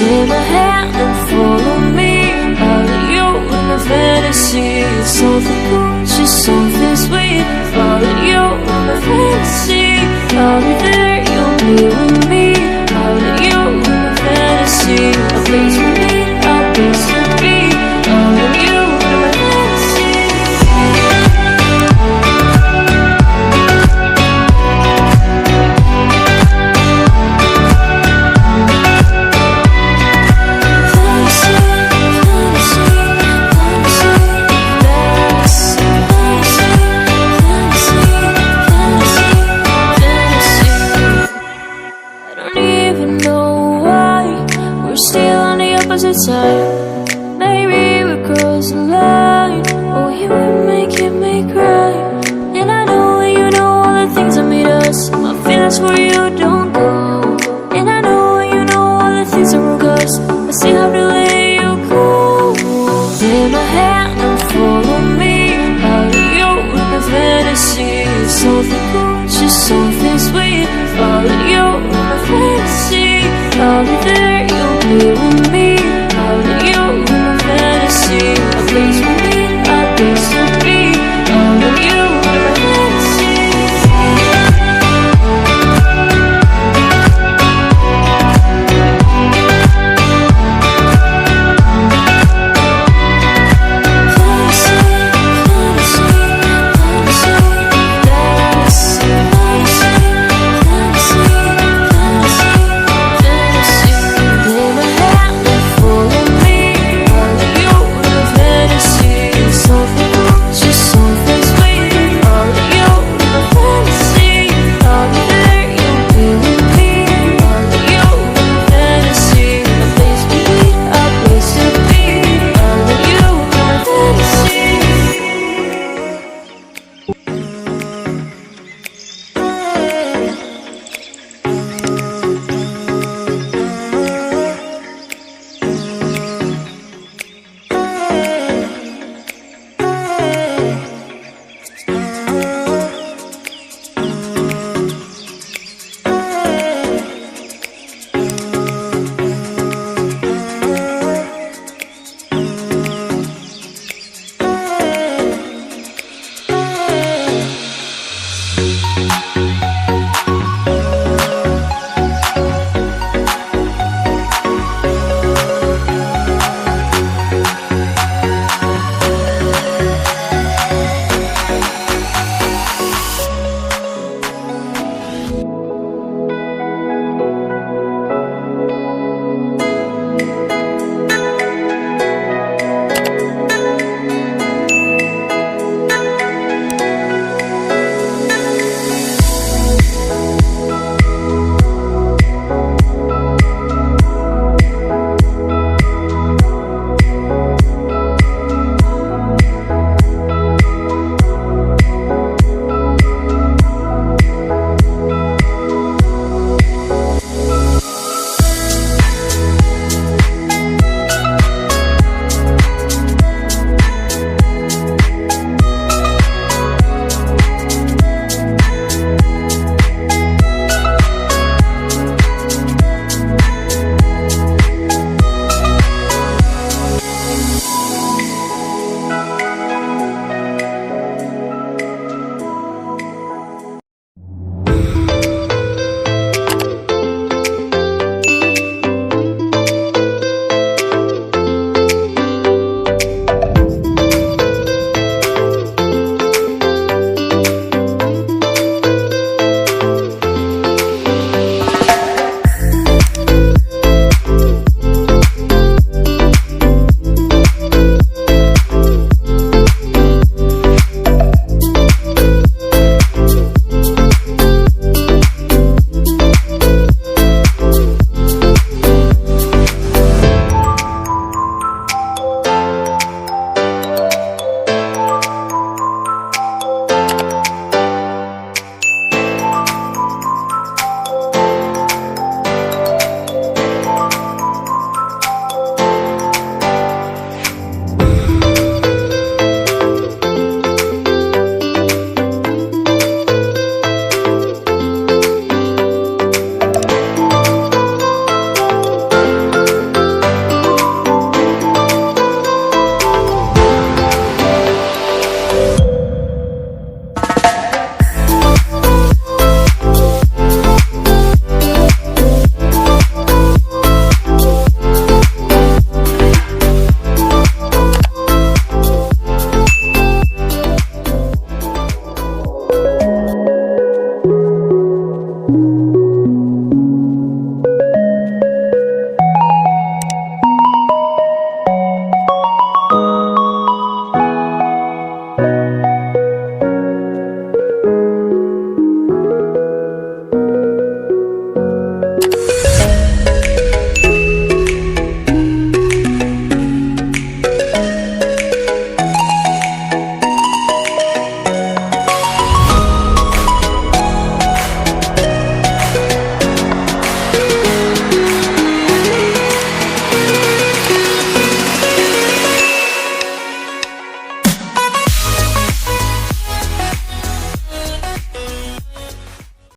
take my hand and follow me. Out of you in my fantasy. Something cool, just something sweet. Follow you in my fantasy. I'll be there, you'll be with me. Out of you in my fantasy. A place for me, a place to be. Out of you in my fantasy. Side. Maybe we cross the line. Oh, you would make me cry. And I know you know all the things that made us. My feelings for you don't